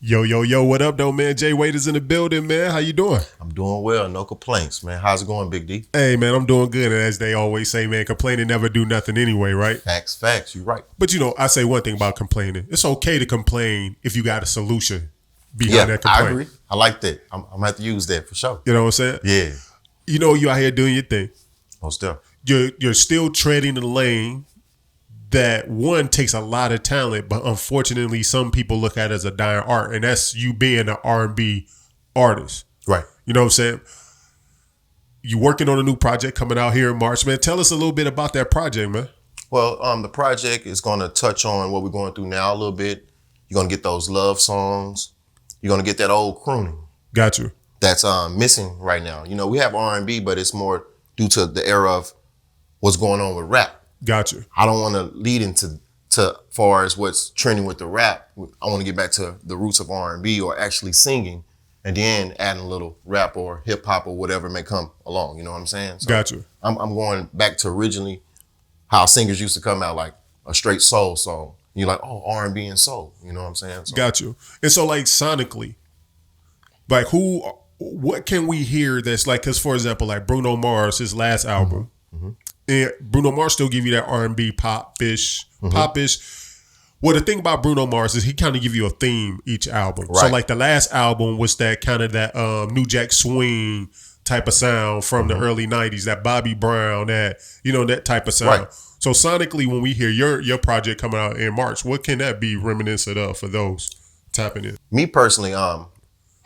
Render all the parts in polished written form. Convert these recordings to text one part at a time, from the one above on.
Yo, yo, yo, what up, though, man? Jay Wade is in the building, man. How you doing? I'm doing well. No complaints, man. How's it going, Big D? Hey, man, I'm doing good. And as they always say, man, complaining never do nothing anyway, right? Facts. You're right. But, I say one thing about complaining. It's okay to complain if you got a solution behind that complaint. I agree. I like that. I'm going to have to use that for sure. You know what I'm saying? Yeah. You out here doing your thing. Most definitely. You're still treading the lane that one takes a lot of talent, but unfortunately some people look at it as a dying art, and that's you being an R&B artist. Right. You know what I'm saying? You working on a new project coming out here in March, man. Tell us a little bit about that project, man. Well, the project is going to touch on what we're going through now a little bit. You're going to get those love songs. You're going to get that old crooning. Got you. That's missing right now. We have R&B, but it's more due to the era of what's going on with rap. Got you. I don't want to lead into far as what's trending with the rap. I want to get back to the roots of R&B or actually singing, and then adding a little rap or hip hop or whatever may come along. You know what I'm saying? So got you. I'm going back to originally how singers used to come out, like a straight soul song. You're like, oh, R&B and soul. You know what I'm saying? So, got you. And so, like, sonically, like, what can we hear that's like? Because, for example, like Bruno Mars, his last album. Mm-hmm. And Bruno Mars still give you that R&B popish. Well, the thing about Bruno Mars is he kind of give you a theme each album. Right. So like the last album was that kind of that New Jack Swing type of sound from the early 90s, that Bobby Brown, that type of sound. Right. So sonically, when we hear your project coming out in March, what can that be reminiscent of for those tapping in? Me personally, I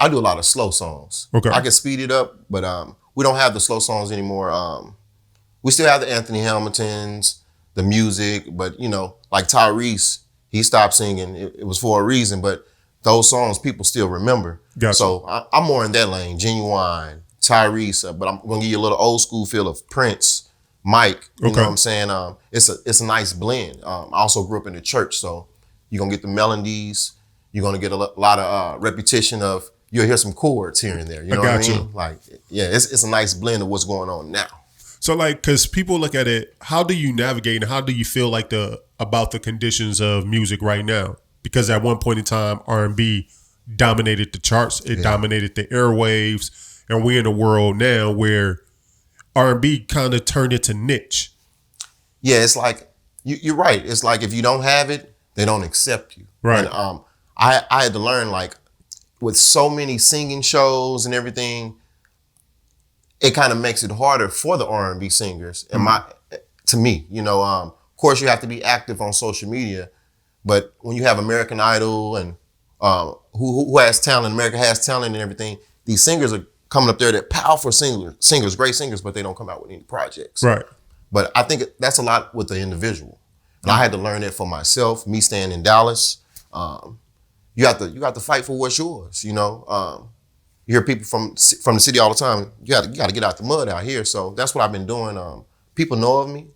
do a lot of slow songs. Okay. I can speed it up, but we don't have the slow songs anymore. We still have the Anthony Hamiltons, the music, but like Tyrese, he stopped singing. It was for a reason, but those songs people still remember. Gotcha. So I'm more in that lane. Genuine, Tyrese, but I'm gonna give you a little old school feel of Prince, Mike. You know what I'm saying? It's a nice blend. I also grew up in the church, so you're gonna get the melodies. You're gonna get a lot of repetition of. You'll hear some chords here and there. You know what I mean? Like, yeah, it's a nice blend of what's going on now. So, like, because people look at it, how do you navigate and how do you feel like about the conditions of music right now? Because at one point in time, R&B dominated the charts. It dominated the airwaves. And we're in a world now where R&B kind of turned into niche. Yeah, it's like, you're right. It's like if you don't have it, they don't accept you. Right. And I had to learn, like, with so many singing shows and everything, it kind of makes it harder for the R&B singers. And to me, of course you have to be active on social media, but when you have American Idol and who has talent, America Has Talent and everything, these singers are coming up there. They're powerful singers, great singers, but they don't come out with any projects. Right. But I think that's a lot with the individual. And I had to learn it for myself, me staying in Dallas. You have to fight for what's yours, You hear people from the city all the time. You got to get out the mud out here. So that's what I've been doing. People know of me,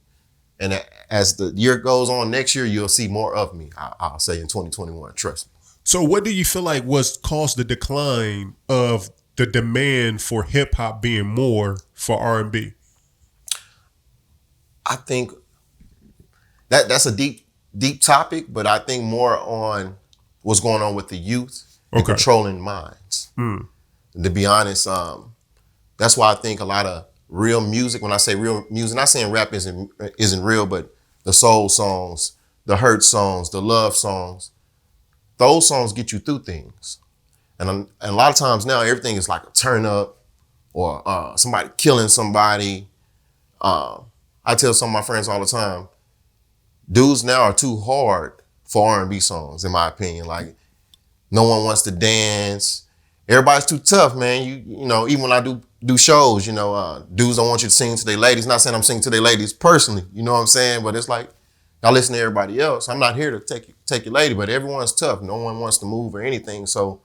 and as the year goes on, next year you'll see more of me. I'll say in 2021. Trust me. So what do you feel like was caused the decline of the demand for hip hop being more for R&B? I think that's a deep topic, but I think more on what's going on with the youth and controlling minds. To be honest, that's why I think a lot of real music, when I say real music, not saying rap isn't real, but the soul songs, the hurt songs, the love songs, those songs get you through things. And a lot of times now, everything is like a turn up or somebody killing somebody. I tell some of my friends all the time, dudes now are too hard for R&B songs, in my opinion. Like, no one wants to dance. Everybody's too tough, man. Even when I do shows, dudes don't want you to sing to their ladies. Not saying I'm singing to their ladies personally, you know what I'm saying? But it's like, I listen to everybody else. I'm not here to take your lady, but everyone's tough. No one wants to move or anything. So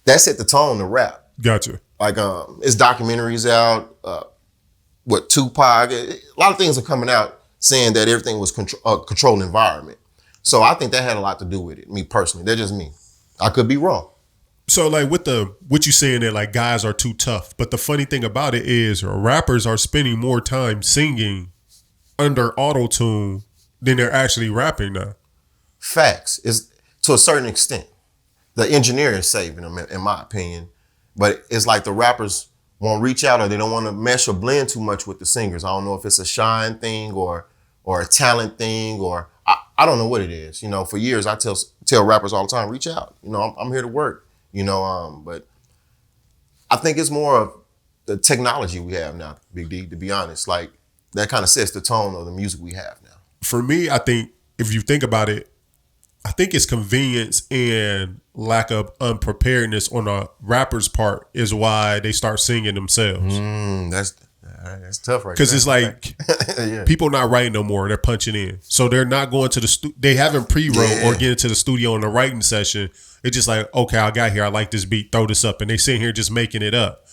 that set the tone to rap. Gotcha. Like, it's documentaries out, with Tupac. A lot of things are coming out saying that everything was a controlled environment. So I think that had a lot to do with it, me personally. That's just me. I could be wrong. So like with what you saying that like guys are too tough, but the funny thing about it is rappers are spending more time singing under Autotune than they're actually rapping now. Facts is to a certain extent. the engineer is saving them, in my opinion. But it's like the rappers won't reach out, or they don't want to mesh or blend too much with the singers. I don't know if it's a shine thing or a talent thing, or I don't know what it is. You know, for years I tell rappers all the time, reach out. You know, I'm here to work. You know, but I think it's more of the technology we have now, Big D, to be honest. Like, that kind of sets the tone of the music we have now. For me, I think if you think about it, I think it's convenience and lack of unpreparedness on a rapper's part is why they start singing themselves. That's tough, right? Because it's like yeah. People not writing no more; they're punching in, so they're not going to the they haven't pre-wrote or get into the studio in the writing session. It's just like, okay, I got here, I like this beat, throw this up, and they sitting here just making it up.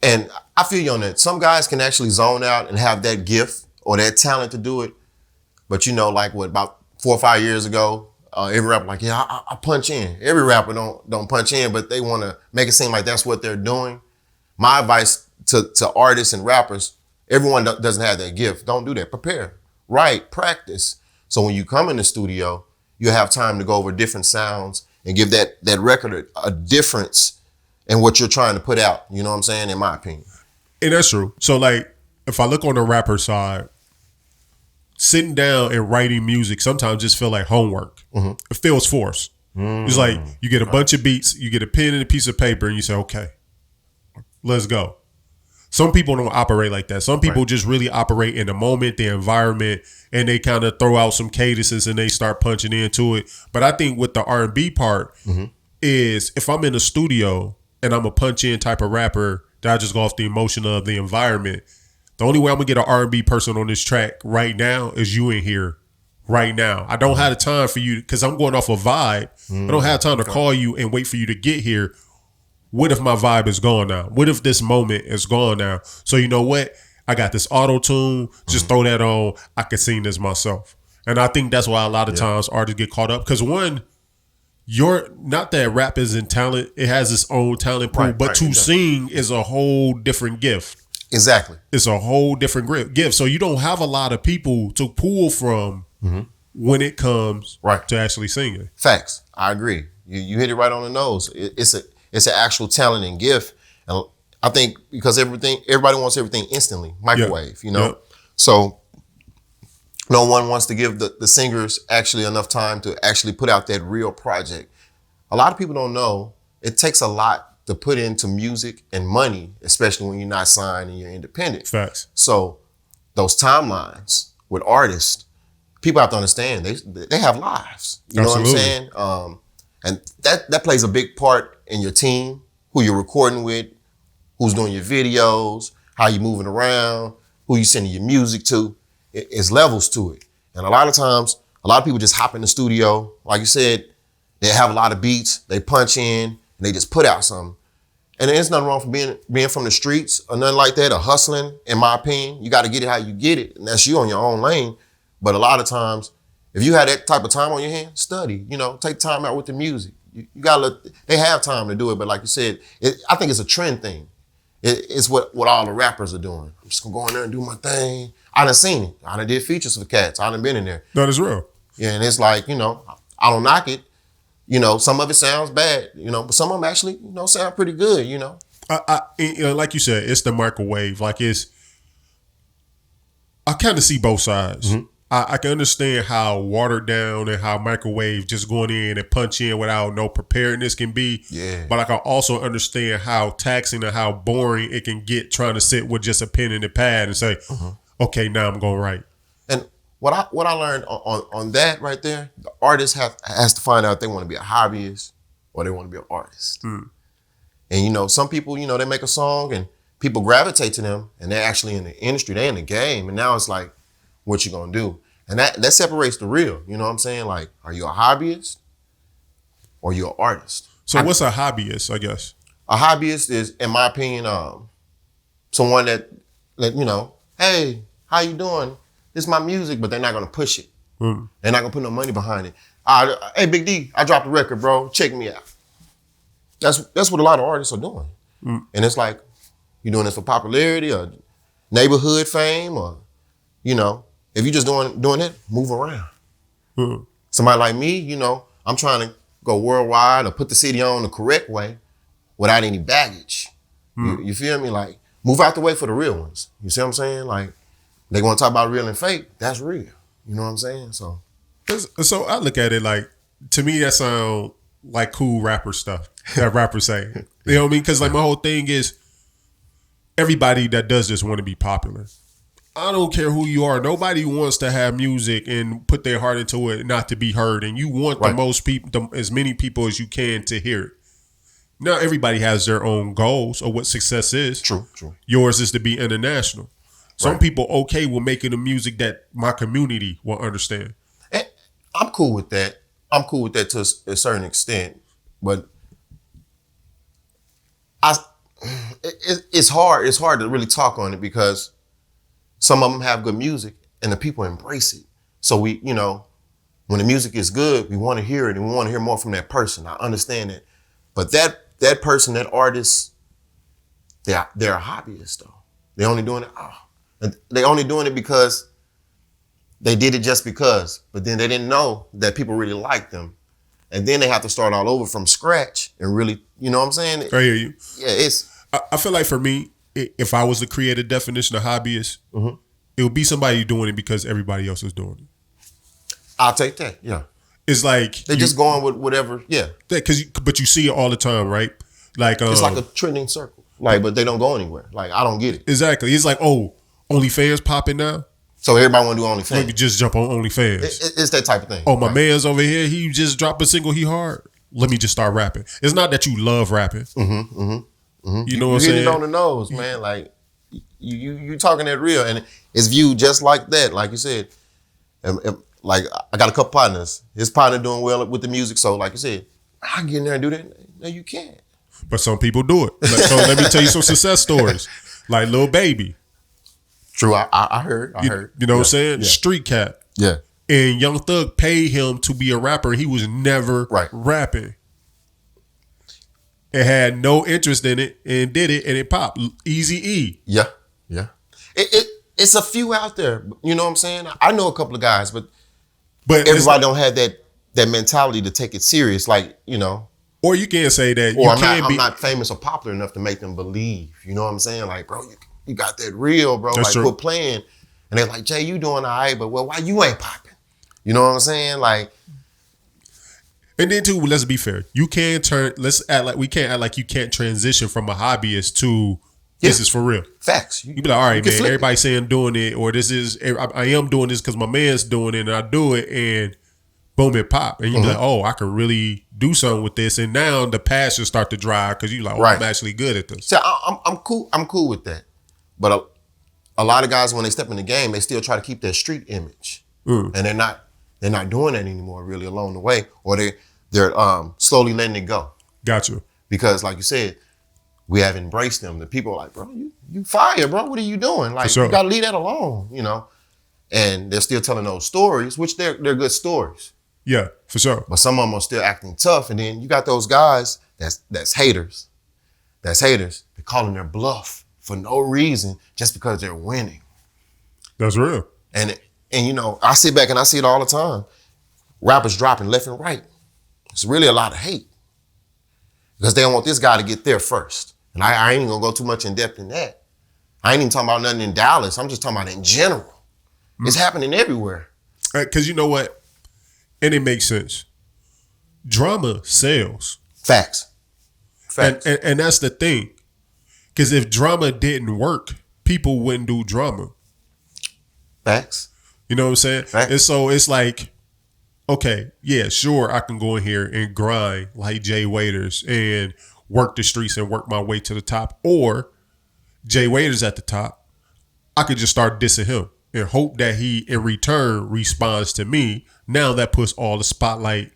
And I feel you on that. Some guys can actually zone out and have that gift or that talent to do it, but you know, like what about 4 or 5 years ago, every rapper like, yeah, I punch in. Every rapper don't punch in, but they want to make it seem like that's what they're doing. My advice to artists and rappers, everyone doesn't have that gift. Don't do that. Prepare, write, practice. So when you come in the studio, you have time to go over different sounds and give that record a difference in what you're trying to put out. You know what I'm saying? In my opinion. And that's true. So like, if I look on the rapper side, sitting down and writing music sometimes just feel like homework. Mm-hmm. It feels forced. It's like you get a bunch of beats, you get a pen and a piece of paper, and you say, okay, let's go. Some people don't operate like that. Some people just really operate in the moment, the environment, and they kind of throw out some cadences and they start punching into it. But I think with the R&B part is if I'm in the studio and I'm a punch in type of rapper, that I just go off the emotion of the environment. The only way I'm gonna get an R&B person on this track right now is you in here right now. I don't have the time for you because I'm going off a vibe. I don't have time to call you and wait for you to get here. What if my vibe is gone now? What if this moment is gone now? So you know what? I got this Autotune. Just throw that on. I can sing this myself. And I think that's why a lot of times artists get caught up. Because one, you're not that rap isn't talent. It has its own talent pool. But to sing is a whole different gift. Exactly. It's a whole different gift. So you don't have a lot of people to pull from when it comes to actually singing. Facts. I agree. You hit it right on the nose. It's an actual talent and gift. And I think because everybody wants everything instantly, microwave, you know? So no one wants to give the singers actually enough time to actually put out that real project. A lot of people don't know it takes a lot to put into music and money, especially when you're not signed and you're independent. Facts. So those timelines with artists, people have to understand they have lives. You know what I'm saying? And that plays a big part in your team, who you're recording with, who's doing your videos, how you moving around, who you sending your music to. It's levels to it. And a lot of times, a lot of people just hop in the studio. Like you said, they have a lot of beats, they punch in, and they just put out something. And there's nothing wrong for being from the streets or nothing like that, or hustling, in my opinion. You got to get it how you get it, and that's you on your own lane. But a lot of times, if you had that type of time on your hands, study, take time out with the music. You gotta they have time to do it, but like you said, I think it's a trend thing. It's what all the rappers are doing. I'm just gonna go in there and do my thing. I done seen it. I done did features for cats. I done been in there. That is real. Yeah, and it's like, I don't knock it. Some of it sounds bad, but some of them actually, sound pretty good, like you said, it's the microwave. Like I kind of see both sides. I can understand how watered down and how microwave just going in and punch in without no preparedness can be. Yeah. But I can also understand how taxing and how boring it can get trying to sit with just a pen and a pad and say, okay, now I'm going to write. And what I learned on that right there, the artist has to find out if they want to be a hobbyist or they want to be an artist. And some people, they make a song and people gravitate to them and they're actually in the industry, they're in the game. And now it's like, what you gonna do? And that separates the real, you know what I'm saying? Like, are you a hobbyist or you an artist? So what's a hobbyist, I guess? A hobbyist is, in my opinion, someone that hey, how you doing? This is my music, but they're not gonna push it. They're not gonna put no money behind it. Hey, Big D, I dropped a record, bro. Check me out. That's what a lot of artists are doing. And it's like, you doing this for popularity or neighborhood fame or, if you're just doing it, move around. Somebody like me, I'm trying to go worldwide or put the city on the correct way without any baggage. You feel me? Like, move out the way for the real ones. You see what I'm saying? Like, they want to talk about real and fake. That's real. You know what I'm saying? So I look at it like, to me, that sound like cool rapper stuff that rappers say. You know what I mean? Because like my whole thing is, everybody that does this want to be popular. I don't care who you are. Nobody wants to have music and put their heart into it not to be heard. And you want the most people, as many people as you can to hear it. Now, everybody has their own goals of what success is. True. Yours is to be international. Some people okay with making the music that my community will understand. And I'm cool with that. I'm cool with that to a certain extent. But it's hard. It's hard to really talk on it because some of them have good music and the people embrace it. So we, you know, when the music is good, we want to hear it and we want to hear more from that person. I understand it. But that person, that artist, they're a hobbyist though. They're only doing it. And they only doing it because they did it just because. But then they didn't know that people really like them. And then they have to start all over from scratch and really, you know what I'm saying? I hear you. Yeah, I feel like for me, if I was to create a definition of hobbyist, it would be somebody doing it because everybody else is doing it. I'll take that. Yeah. It's like they're just going with whatever. Yeah. But you see it all the time, right? Like it's like a trending circle. Like, but they don't go anywhere. Like, I don't get it. Exactly. It's like, oh, OnlyFans popping now. So everybody want to do OnlyFans. Maybe just jump on OnlyFans. It's that type of thing. Oh, my man's over here. He just dropped a single. He hard. Let me just start rapping. It's not that you love rapping. You know what I'm saying? You hit it on the nose, man. Like you talking that real, and it's viewed just like that. Like you said, like I got a couple partners. His partner doing well with the music, so like you said, I can get in there and do that. No, you can't. But some people do it. So let me tell you some success stories, like Lil Baby. True, I heard. You know what I'm saying? Yeah. Street Cat. Yeah. And Young Thug paid him to be a rapper, and he was never rapping. It had no interest in it and did it, and it popped. Eazy-E. Yeah. It's a few out there. You know what I'm saying? I know a couple of guys, but everybody don't have that mentality to take it serious. Like, you know. Or you can't say that. Or I'm not famous or popular enough to make them believe. You know what I'm saying? Like, bro, you got that real, bro. That's like, true. Quit playing. And they're like, Jay, you doing all right, but well, why you ain't popping? You know what I'm saying? Like. And then too, let's be fair. You can't we can't act like you can't transition from a hobbyist to this is for real. Facts. You be like, all right, man, everybody saying I'm doing it, or I am doing this because my man's doing it and I do it, and boom, it pop. And you be like, oh, I can really do something with this. And now the passion start to dry because you're like, oh, I'm actually good at this. So I'm cool with that. But a lot of guys, when they step in the game, they still try to keep their street image. And they're not doing that anymore really along the way, or they're slowly letting it go. Gotcha. Because like you said, we have embraced them. The people are like, bro, you fire, bro. What are you doing? Like, you gotta leave that alone, you know. And they're still telling those stories, which they're good stories. Yeah, for sure. But some of them are still acting tough. And then you got those guys that's haters. That's haters. They're calling their bluff for no reason just because they're winning. That's real. And you know, I sit back and I see it all the time. Rappers dropping left and right. It's really a lot of hate. Because they don't want this guy to get there first. And I ain't even gonna go too much in depth in that. I ain't even talking about nothing in Dallas. I'm just talking about in general. It's happening everywhere. Because you know what? And it makes sense. Drama sells. Facts. And that's the thing. Because if drama didn't work, people wouldn't do drama. Facts. You know what I'm saying? Facts. And so it's like, okay, yeah, sure, I can go in here and grind like Jay Waiters and work the streets and work my way to the top. Or Jay Waiters at the top, I could just start dissing him and hope that he, in return, responds to me. Now that puts all the spotlight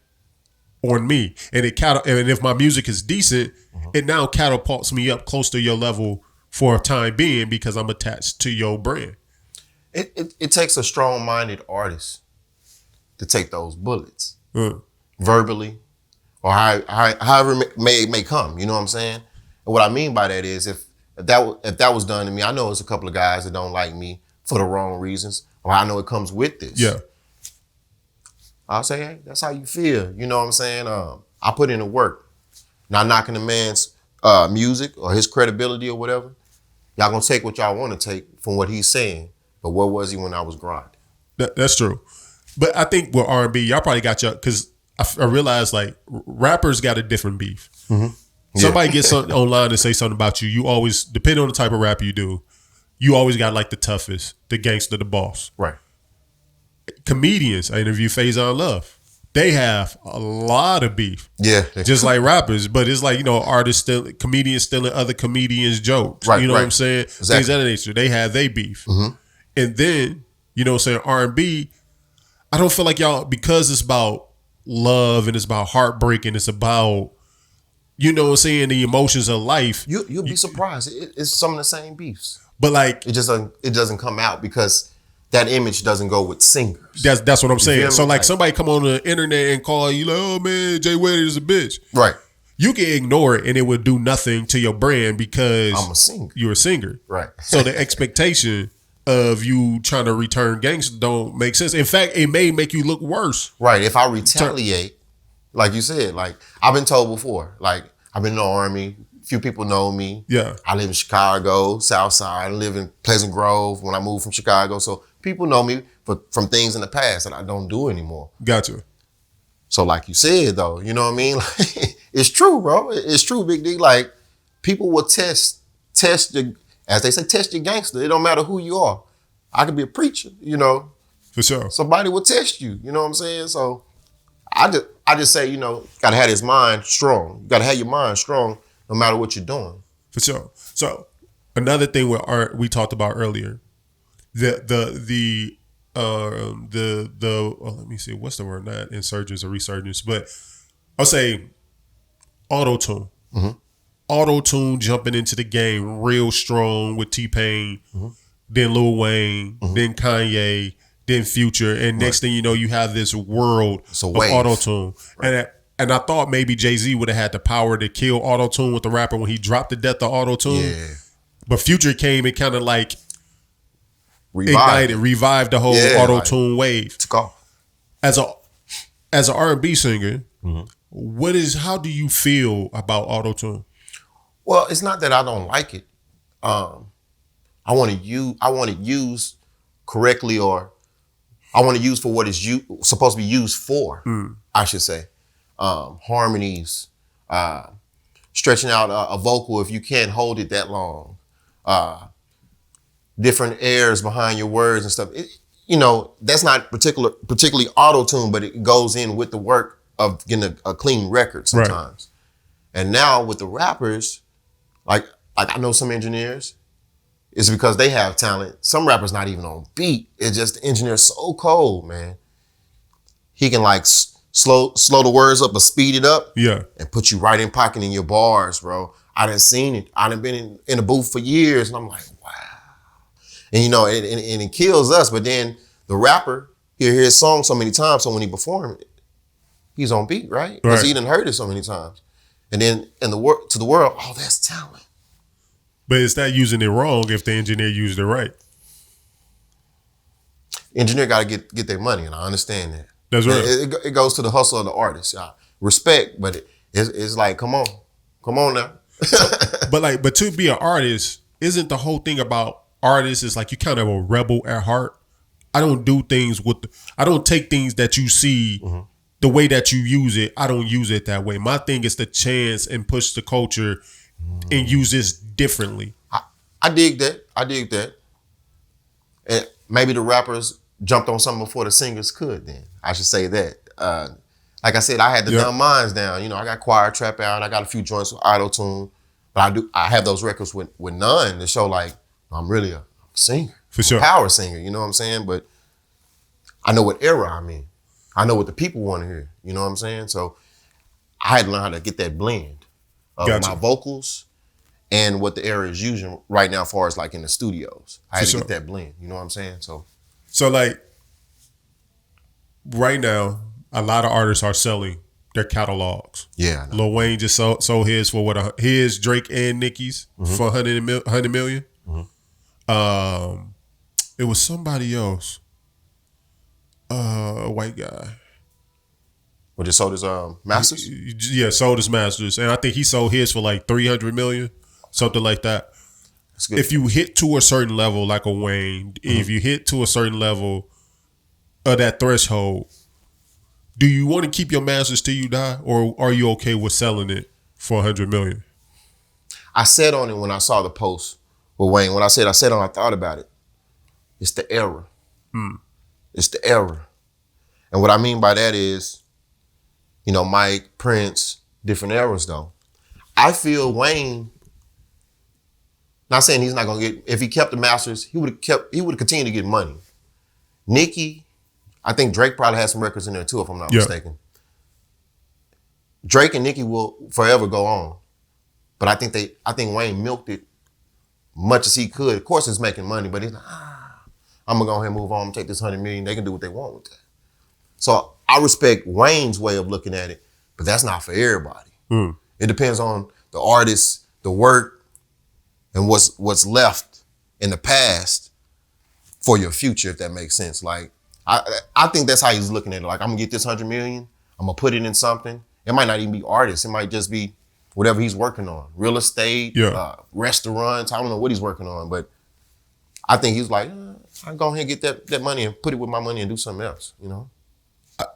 on me. And and if my music is decent, it now catapults me up close to your level for a time being because I'm attached to your brand. It takes a strong-minded artist to take those bullets verbally or however it may come. You know what I'm saying? And what I mean by that is if that was done to me, I know it's a couple of guys that don't like me for the wrong reasons, or I know it comes with this. Yeah. I'll say, hey, that's how you feel. You know what I'm saying? I put in the work. Not knocking the man's music or his credibility or whatever. Y'all gonna take what y'all want to take from what he's saying. But where was he when I was grinding? That's true. But I think with R&B, y'all probably got y'all, because I realized like rappers got a different beef. Mm-hmm. Somebody gets something online and say something about you. You always, depending on the type of rap you do, you always got like the toughest, the gangster, the boss. Right. Comedians, I interview Faison Love. They have a lot of beef. Yeah. Just like rappers. But it's like, artists still, comedians stealing other comedians' jokes. Right, you know what I'm saying? Exactly. Things of that nature. They have their beef. Mm-hmm. And then, R&B, I don't feel like y'all, because it's about love and it's about heartbreak and it's about, the emotions of life. You'll be surprised. It's some of the same beefs. But like, it doesn't come out because that image doesn't go with singers. That's what I'm saying. So like somebody come on the internet and call you like, oh man, Jay Wade is a bitch. Right. You can ignore it and it would do nothing to your brand because I'm a singer. You're a singer. Right. So the expectation of you trying to return gangster don't make sense. In fact, it may make you look worse. Right. If I retaliate, like you said, like I've been told before, like I've been in the Army. Few people know me. Yeah. I live in Chicago, South Side. I live in Pleasant Grove when I moved from Chicago. So people know me from things in the past that I don't do anymore. Gotcha. So like you said though, you know what I mean? Like, it's true, bro. It's true, Big D. Like people will test the, as they say, test your gangster. It don't matter who you are. I could be a preacher, For sure. Somebody will test you, you know what I'm saying? So I just say, gotta have his mind strong. You gotta have your mind strong no matter what you're doing. For sure. So another thing we talked about earlier, let me see, what's the word? Not insurgents or resurgence, but I'll say Autotune. Mm-hmm. Autotune jumping into the game real strong with T-Pain, mm-hmm. then Lil Wayne, mm-hmm. then Kanye, then Future, and next thing you know, you have this world of Autotune. Right. And I thought maybe Jay-Z would have had the power to kill Autotune with the rapper when he dropped the death of Autotune. Yeah. But Future came and kind of like revived the whole Autotune wave. Took off. As an R&B singer, mm-hmm. How do you feel about Autotune? Well, it's not that I don't like it. I want to use correctly, or I want to use for what it's supposed to be used for, I should say. Harmonies, stretching out a vocal if you can't hold it that long, different airs behind your words and stuff. That's not particularly auto-tune, but it goes in with the work of getting a clean record sometimes. Right. And now with the rappers, like I know some engineers, it's because they have talent. Some rappers not even on beat. It's just the engineer's so cold, man. He can like slow the words up or speed it up, and put you right in pocket in your bars, bro. I done seen it. I done been in the booth for years, and I'm like, wow. And and it kills us. But then the rapper, he'll hear his song so many times, so when he perform it, he's on beat, right? Because he done heard it so many times. And then to the world, oh, that's talent. But it's not using it wrong if the engineer used it right. Engineer got to get their money, and I understand that. That's right. It goes to the hustle of the artist. Respect, but it's like, come on now. but to be an artist, isn't the whole thing about artists is like you kind of a rebel at heart? I don't do things I don't take things that you see the way that you use it. I don't use it that way. My thing is to chance and push the culture and use this differently. I dig that. And maybe the rappers jumped on something before the singers could then. I should say that. Like I said, I had the dumb minds down. I got Choir Trap out. I got a few joints with Autotune. But I have those records with none to show like I'm really a singer. For sure. A power singer, you know what I'm saying? But I know what era I'm in. I know what the people want to hear. You know what I'm saying? So I had to learn how to get that blend of my vocals and what the era is using right now as far as like in the studios. I had to get that blend. You know what I'm saying? So like right now, a lot of artists are selling their catalogs. Yeah. Lil Wayne just sold his for his, Drake and Nicki's for 100 million. Mm-hmm. It was somebody else, a white guy. Or just sold his masters? Yeah, sold his masters, and I think he sold his for like $300 million, something like that. That's good. If you hit to a certain level, like a Wayne, if you hit to a certain level of that threshold, do you want to keep your masters till you die, or are you okay with selling it for $100 million? I said on it when I saw the post with Wayne. When I said on, I thought about it. It's the era. It's the era, and what I mean by that is, you know, Mike, Prince, different eras though. I feel Wayne, not saying he's not gonna get, if he kept the masters, he would have continued to get money. Nicki, I think Drake probably has some records in there too, if I'm not mistaken. Drake and Nicki will forever go on. But I think Wayne milked it much as he could. Of course it's making money, but he's like, I'm gonna go ahead and move on and take this $100 million. They can do what they want with that. So I respect Wayne's way of looking at it, but that's not for everybody. It depends on the artist, the work, and what's left in the past for your future, if that makes sense. Like, I think that's how he's looking at it. Like, I'm gonna get this $100 million, I'm gonna put it in something. It might not even be artists. It might just be whatever he's working on. Real estate, restaurants, I don't know what he's working on, but I think he's like, I'll go ahead and get that money and put it with my money and do something else, you know?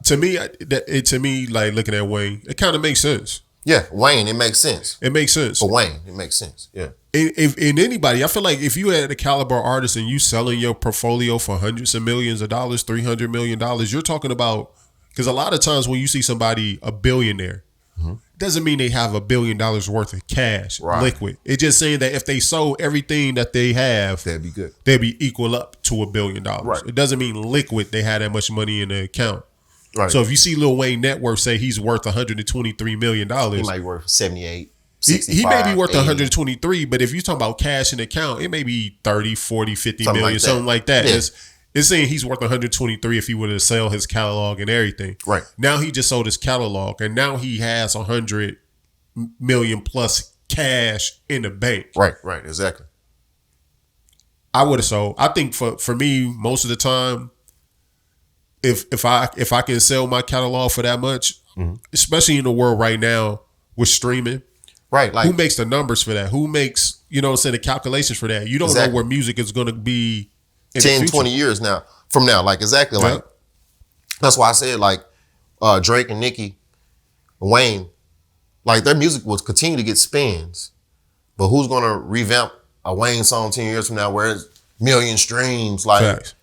To me, like looking at Wayne, it kind of makes sense. Yeah, Wayne, it makes sense. It makes sense. For Wayne, it makes sense. Yeah. If in anybody, I feel like if you had a caliber artist and you selling your portfolio for hundreds of millions of dollars, $300 million, you're talking about, because a lot of times when you see somebody a billionaire, it doesn't mean they have $1 billion worth of cash, liquid. It's just saying that if they sold everything that they have, that'd be good. They'd be equal up to $1 billion. Right. It doesn't mean liquid they had that much money in the account. Right. So if you see Lil Wayne net worth say he's worth $123 million, he might be worth 78, 65, he may be worth 80. 123, but if you talk about cash in the account, it may be 30, 40, 50 something million, like something like that. Yeah. It's saying he's worth 123 if he were to sell his catalog and everything. Right. Now he just sold his catalog, and now he has 100 million plus cash in the bank. Right, exactly. I would have sold. I think for me, most of the time, if I can sell my catalog for that much, especially in the world right now with streaming, right? Like, who makes the numbers for that? Who makes, you know what I'm saying, the calculations for that? You don't know where music is going to be in 10, 20 years from now. Like, exactly. Yeah. Like, that's why I said, like, Drake and Nicki, Wayne, like, their music will continue to get spins, but who's going to revamp a Wayne song 10 years from now where it's million streams? Like, Facts.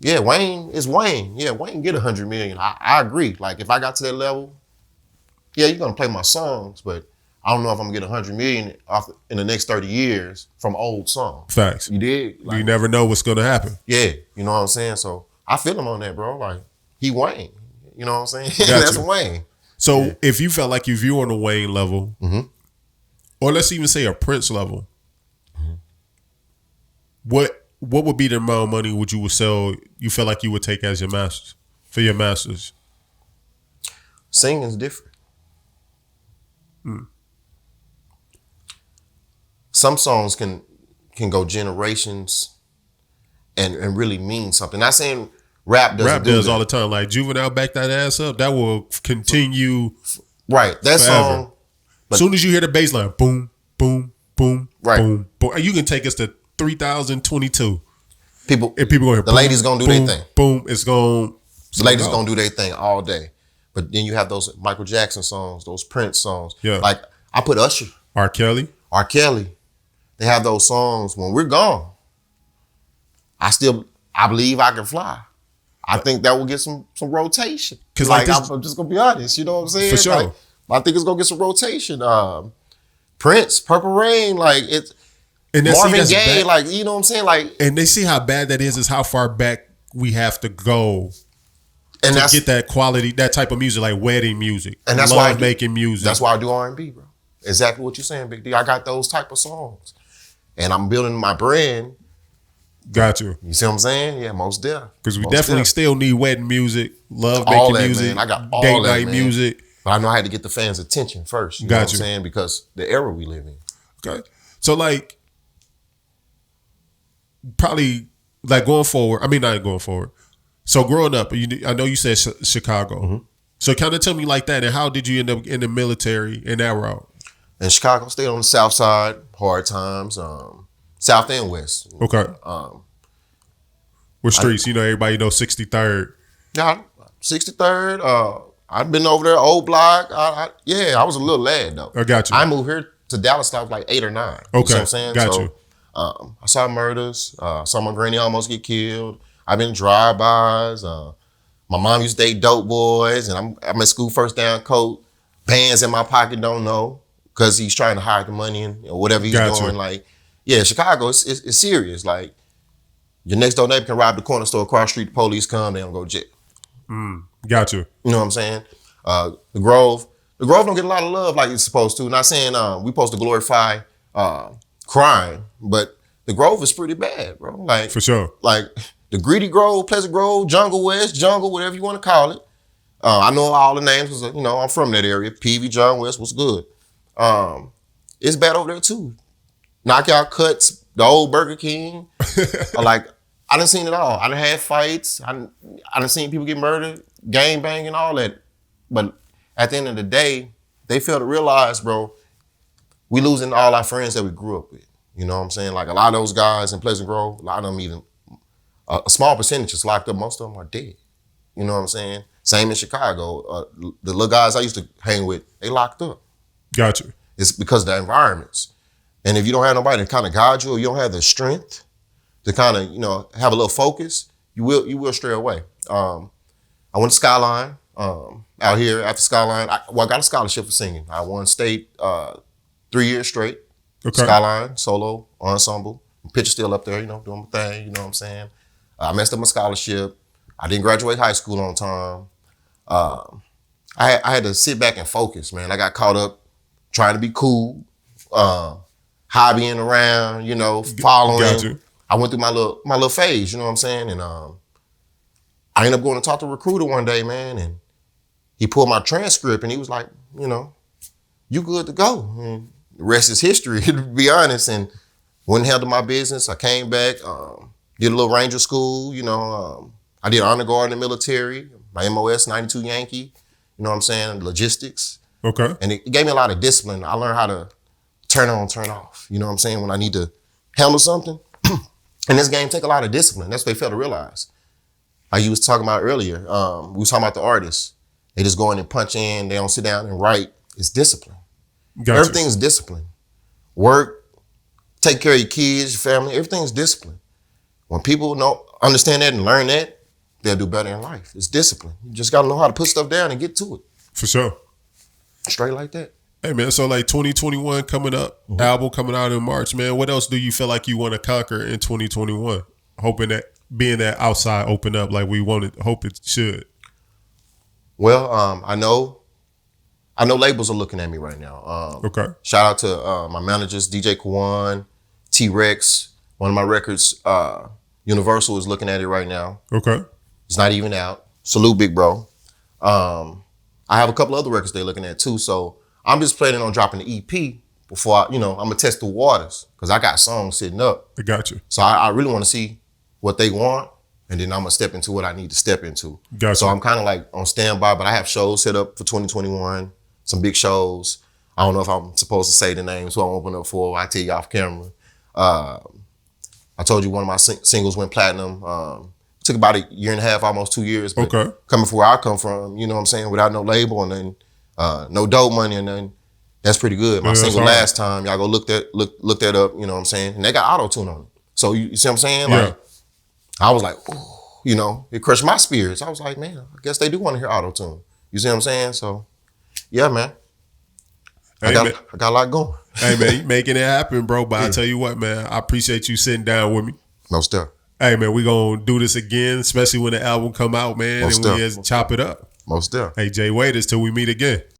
Yeah, Wayne is Wayne. Yeah, Wayne get 100 million. I agree. Like, if I got to that level, yeah, you're gonna play my songs, but I don't know if I'm gonna get 100 million off in the next 30 years from old songs. Facts. You did? Like, you never know what's gonna happen. Yeah, you know what I'm saying? So I feel him on that, bro. Like, he Wayne. You know what I'm saying? Gotcha. That's Wayne. So if you felt like if you were on a Wayne level, or let's even say a Prince level, what would be the amount of money would you sell? You feel like you would take as your masters for your masters? Singing's different. Some songs can go generations and really mean something. Not saying rap doesn't do does that. all the time. Like Juvenile, back that ass up. That will continue. Right. That forever. song. As soon as you hear the bass line, boom, boom, boom, right. boom, boom. You can take us to 3022. People going to hear the ladies gonna do their thing. Boom, it's going. The ladies gonna do their thing all day. But then you have those Michael Jackson songs, those Prince songs. Yeah. Like, I put Usher. R. Kelly. They have those songs when we're gone. I believe I can fly. I think that will get some rotation. Because like I'm just gonna be honest, you know what I'm saying? For sure. Like, I think it's gonna get some rotation. Prince, Purple Rain, like it's and Marvin Gaye, like, you know what I'm saying? Like, and they see how bad that is how far back we have to go and to get that quality, that type of music, like wedding music. And that's why making music. That's why I do R&B, bro. Exactly what you're saying, Big D. I got those type of songs. And I'm building my brand. Got you. You see what I'm saying? Yeah, most definitely. Because we definitely still need wedding music, love all making that, music, man. I got all date that, night man. music. But I know I had to get the fans' attention first. You know what I'm saying? Because the era we live in. Okay. So like, probably like going forward. I mean, not going forward. So growing up, I know you said Chicago. So kind of tell me like that. And how did you end up in the military in that route? In Chicago, stayed on the south side, hard times, south and west. Okay. What streets? Everybody knows 63rd. Yeah, 63rd. I've been over there, old block. I was a little lad though. I got you. I moved here to Dallas when I was like 8 or 9. Okay, you know what I'm saying? Got you. I saw murders. Saw my granny almost get killed. I've been drive-bys. My mom used to date dope boys, and I'm at school first down coat, bands in my pocket, don't know, because he's trying to hide the money and whatever he's doing. Like, yeah, Chicago, it's serious. Like, your next door neighbor can rob the corner store across the street, the police come, they don't go to jail. Got you. You know what I'm saying? The Grove don't get a lot of love like it's supposed to. Not saying we supposed to glorify crime, but the Grove is pretty bad, bro. Like, for sure. Like the Greedy Grove, Pleasant Grove, Jungle West, Jungle, whatever you want to call it. I know all the names because I'm from that area. PV, John West, what's good? It's bad over there too. Knockout Cuts, the old Burger King. I done seen it all. I done had fights. I done seen people get murdered, gang banging, all that. But at the end of the day, they fail to realize, bro, we losing all our friends that we grew up with. You know what I'm saying? Like a lot of those guys in Pleasant Grove, a lot of them even, a small percentage is locked up. Most of them are dead. You know what I'm saying? Same in Chicago. The little guys I used to hang with, they locked up. Gotcha. It's because of the environments. And if you don't have nobody to kind of guide you, or you don't have the strength to kind of, have a little focus, you will stray away. I went to Skyline out here after Skyline. I got a scholarship for singing. I won state 3 years straight. Okay. Skyline, solo, ensemble. Picture still up there, doing my thing, you know what I'm saying? I messed up my scholarship. I didn't graduate high school on time. I had to sit back and focus, man. I got caught up trying to be cool, hobbying around, following. Gotcha. I went through my little phase, you know what I'm saying? And I ended up going to talk to a recruiter one day, man, and he pulled my transcript and he was like, you good to go. And the rest is history, to be honest. And went and handled my business. I came back, did a little Ranger school, I did honor guard in the military, my MOS 92 Yankee, you know what I'm saying, logistics. Okay. And it gave me a lot of discipline. I learned how to turn on, turn off, you know what I'm saying, when I need to handle something. And this game take a lot of discipline. That's what they fail to realize. Like you was talking about earlier, we was talking about the artists. They just go in and punch in, they don't sit down and write. It's discipline. Gotcha. Everything's discipline. Work, take care of your kids, your family, everything's discipline. When people understand that and learn that, they'll do better in life. It's discipline. You just gotta know how to put stuff down and get to it. For sure. Straight like that. Hey man, so like 2021 coming up, album coming out in March, man. What else do you feel like you want to conquer in 2021? Hoping that being that outside open up like we hope it should. Well, I know labels are looking at me right now. Okay. Shout out to my managers, DJ Kwan, T-Rex. One of my records, Universal is looking at it right now. Okay. It's not even out. Salute, big bro. I have a couple other records they're looking at too. So I'm just planning on dropping the EP before I'm gonna test the waters because I got songs sitting up. I got you. So I really want to see what they want, and then I'm gonna step into what I need to step into. Gotcha. So I'm kind of like on standby, but I have shows set up for 2021, some big shows. I don't know if I'm supposed to say the names, who I'm opening up for. I tell you off camera. I told you one of my singles went platinum. Took about 1.5 years, almost 2 years. But coming from where I come from, you know what I'm saying, without no label and then no dope money and then that's pretty good. My single last time, y'all go look that up, you know what I'm saying? And they got Autotune on it. So you see what I'm saying? Yeah. Like I was like, ooh, it crushed my spirits. I was like, man, I guess they do want to hear Autotune. You see what I'm saying? So yeah, man. I got a lot going. Hey man, you making it happen, bro. But I tell you what, man, I appreciate you sitting down with me. Most definitely. Hey man, we gonna do this again, especially when the album come out, man, and we chop it up. Most definitely. Hey Jay Waiters, till we meet again.